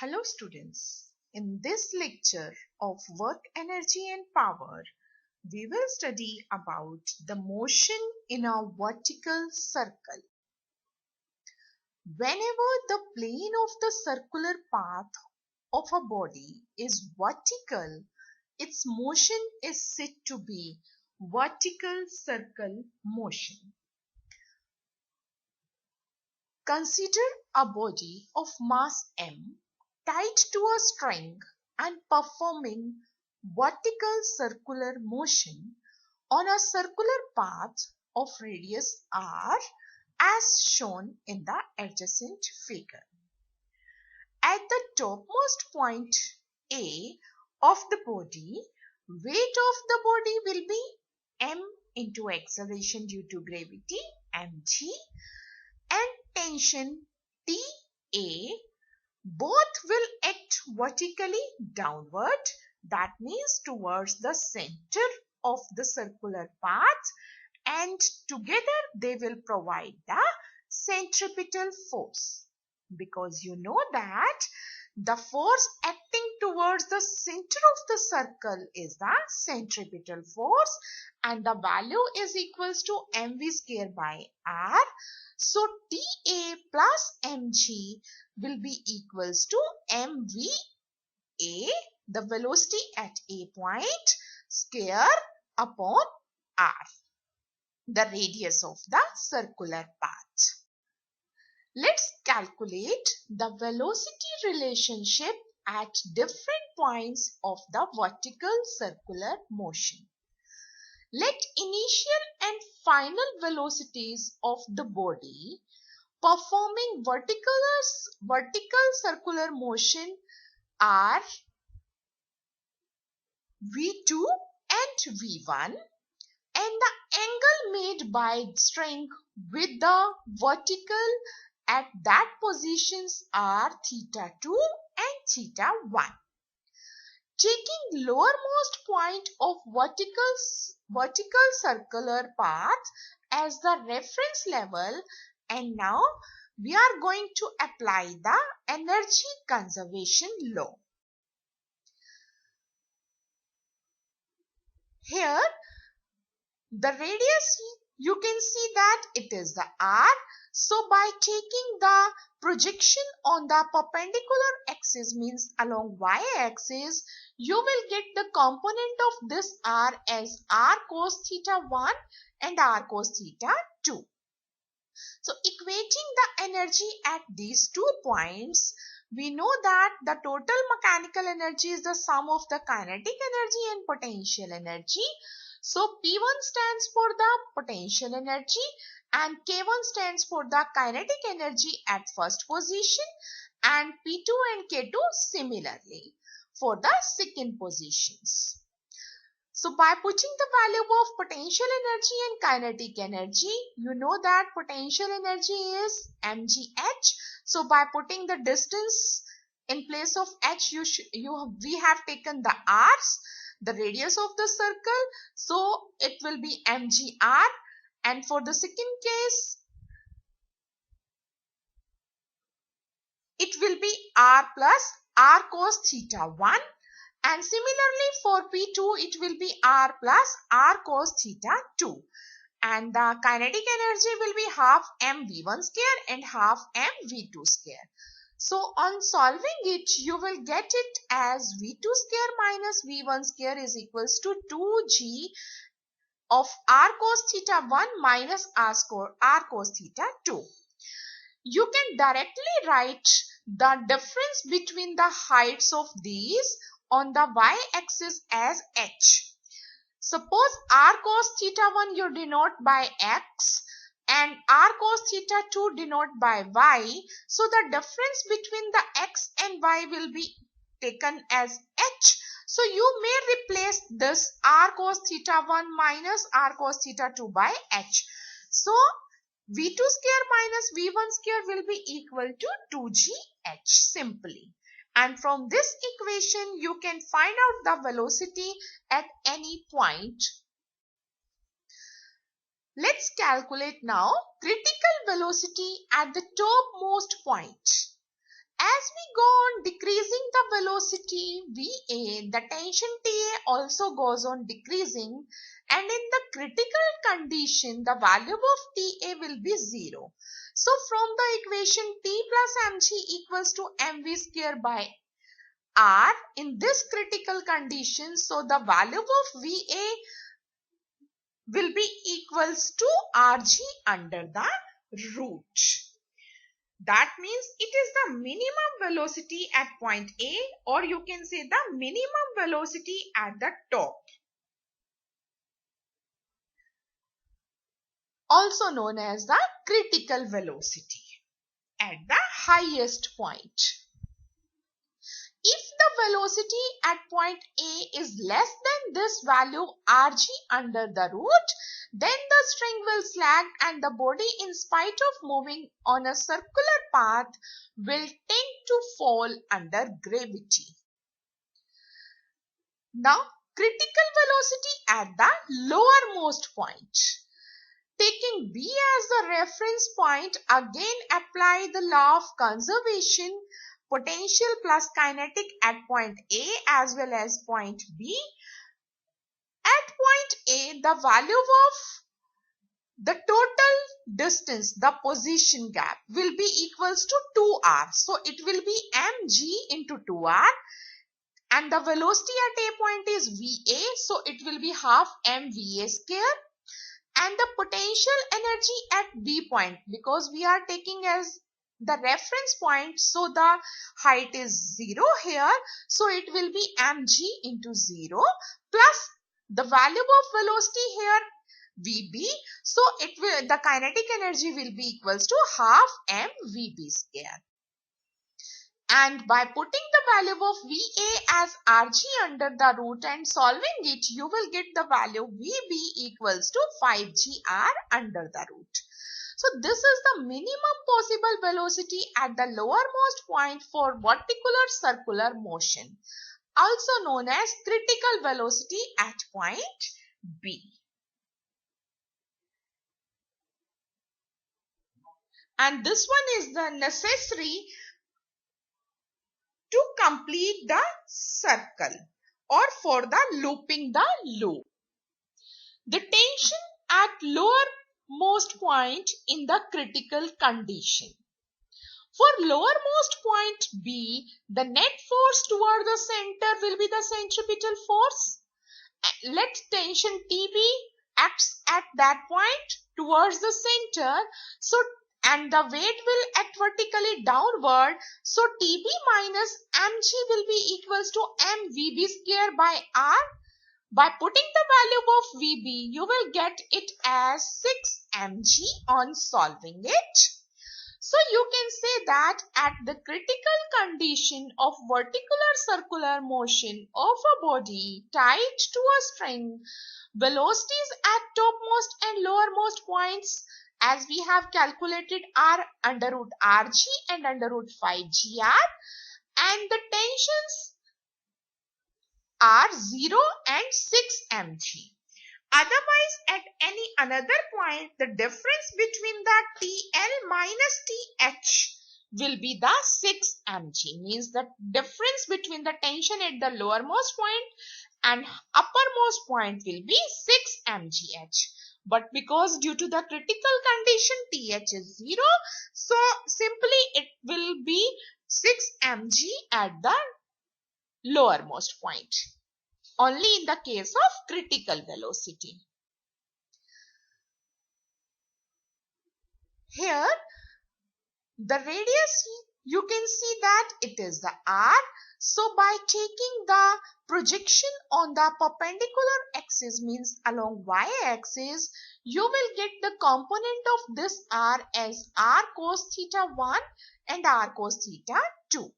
Hello students, in this lecture of work, energy and power, we will study about the motion in a vertical circle. Whenever the plane of the circular path of a body is vertical, its motion is said to be vertical circle motion. Consider a body of mass m tied to a string and performing vertical circular motion on a circular path of radius r as shown in the adjacent figure. At the topmost point A of the body, weight of the body will be m into acceleration due to gravity mg and tension TA. Both will act vertically downward, that means towards the center of the circular path, and together they will provide the centripetal force. Because you know that the force acting towards the center of the circle is the centripetal force, and the value is equals to mv square by r. So TA plus mg will be equals to mva, the velocity at a point, square upon r, the radius of the circular path. Let's calculate the velocity relationship at different points of the vertical circular motion. Let initial and final velocities of the body performing vertical circular motion are V2 and V1, and the angle made by string with the vertical at that positions are theta 2 and theta 1. Taking lowermost point of vertical circular path as the reference level, and now we are going to apply the energy conservation law. Here the radius, you can see that it is the r. So by taking the projection on the perpendicular axis, means along y-axis, you will get the component of this r as r cos theta 1 and r cos theta 2. So equating the energy at these 2 points, we know that the total mechanical energy is the sum of the kinetic energy and potential energy. So P1 stands for the potential energy and K1 stands for the kinetic energy at first position, and P2 and K2 similarly for the second positions. So by putting the value of potential energy and kinetic energy, you know that potential energy is mgh. So by putting the distance in place of h, we have taken the r's, the radius of the circle, so it will be mgr. And for the second case, it will be r plus r cos theta 1. And similarly for P2, it will be r plus r cos theta 2. And the kinetic energy will be half mv1 square and half mv2 square. So on solving it, you will get it as v2 square minus v1 square is equals to 2g of r cos theta 1 minus r cos theta 2. You can directly write the difference between the heights of these on the y-axis as h. Suppose r cos theta 1 you denote by x and r cos theta 2 denote by y. So the difference between the x and y will be taken as h. So you may replace this r cos theta 1 minus r cos theta 2 by h. So v2 square minus v1 square will be equal to 2gh simply. And from this equation, you can find out the velocity at any point. Let's calculate now critical velocity at the topmost point. As we go on on decreasing the velocity VA, the tension TA also goes on decreasing, and in the critical condition, the value of TA will be 0. So from the equation T plus mg equals to mv square by R in this critical condition, so the value of VA will be equals to Rg under the root. That means it is the minimum velocity at point A, or you can say the minimum velocity at the top, also known as the critical velocity at the highest point. If the velocity at point A is less than this value Rg under the root, then the string will sag and the body, in spite of moving on a circular path, will tend to fall under gravity. Now, critical velocity at the lowermost point. Taking B as the reference point, again apply the law of conservation, potential plus kinetic at point A as well as point B. At point A, the value of the total distance, the position gap, will be equals to 2r. So it will be mg into 2r, and the velocity at A point is VA, so it will be half mVA square. And the potential energy at B point, because we are taking as the reference point, so the height is 0 here, so it will be mg into 0 plus the value of velocity here VB, so it will, the kinetic energy will be equals to half mVB square. And by putting the value of VA as Rg under the root and solving it, you will get the value VB equals to 5gr under the root. So this is the minimum possible velocity at the lowermost point for vertical circular motion, also known as critical velocity at point B. And this one is the necessary to complete the circle or for the looping the loop. The tension at lowermost point in the critical condition. For lowermost point B, the net force toward the center will be the centripetal force. Let tension TB acts at that point towards the center. So and the weight will act vertically downward, so TB minus mg will be equals to mVB square by R. By putting the value of VB, you will get it as 6 mg on solving it. So you can say that at the critical condition of vertical circular motion of a body tied to a string, velocities at topmost and lowermost points, as we have calculated, are under root Rg and under root 5gr, and the tensions are 0 and 6 mg. Otherwise, at any another point, the difference between the TL minus TH will be the 6 mg. Means the difference between the tension at the lowermost point and uppermost point will be 6 mgh. But because due to the critical condition TH is 0, so simply it will be 6 mg at the lowermost point. Only in the case of critical velocity. Here, the radius, you can see that it is the R. So by taking the projection on the perpendicular axis, means along y-axis, you will get the component of this R as R cos theta 1 and R cos theta 2.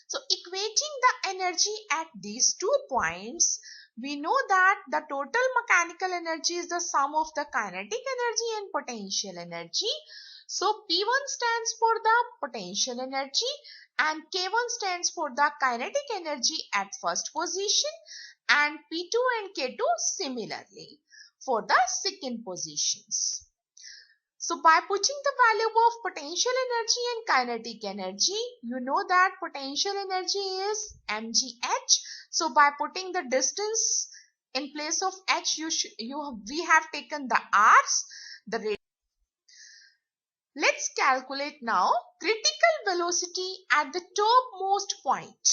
So equating the energy at these 2 points, we know that the total mechanical energy is the sum of the kinetic energy and potential energy. So P1 stands for the potential energy and K1 stands for the kinetic energy at first position, and P2 and K2 similarly for the second positions. So by putting the value of potential energy and kinetic energy, you know that potential energy is mgh. So by putting the distance in place of h, we have taken the r's, the radius. Let's calculate now critical velocity at the topmost point.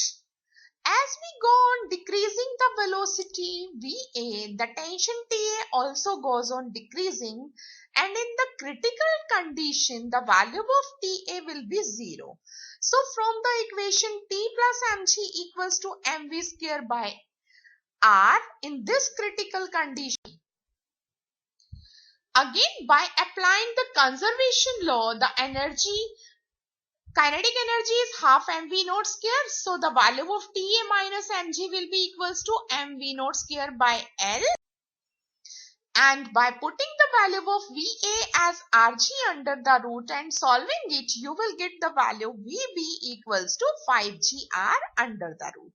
As we go on decreasing the velocity VA, the tension TA also goes on decreasing, and in the critical condition, the value of TA will be 0. So from the equation T plus mg equals to mv square by r, in this critical condition, again by applying the conservation law, the kinetic energy is half mv naught square. So the value of TA minus mg will be equals to mv naught square by L. And by putting the value of VA as Rg under the root and solving it, you will get the value VB equals to 5gr under the root.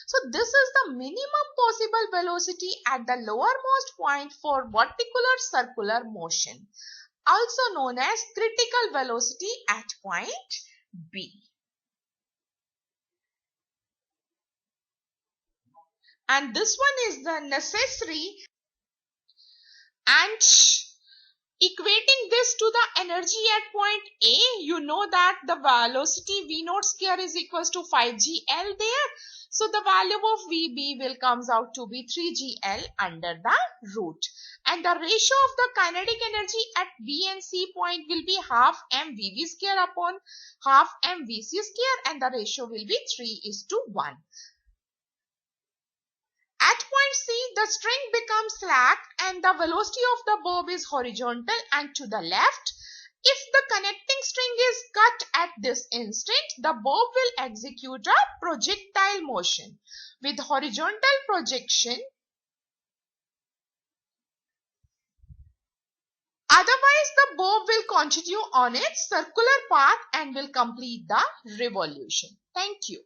So this is the minimum possible velocity at the lowermost point for vertical circular motion, also known as critical velocity at point B. And this one is the necessary, and equating this to the energy at point A, you know that the velocity V naught square is equals to 5gl there. So the value of VB will comes out to be 3gl under the root. And the ratio of the kinetic energy at B and C point will be half mVV square upon half mVC square, and the ratio will be 3:1. At point C, the string becomes slack and the velocity of the bob is horizontal and to the left. If the connecting string is cut at this instant, the bob will execute a projectile motion with horizontal projection. Otherwise, the bob will continue on its circular path and will complete the revolution. Thank you.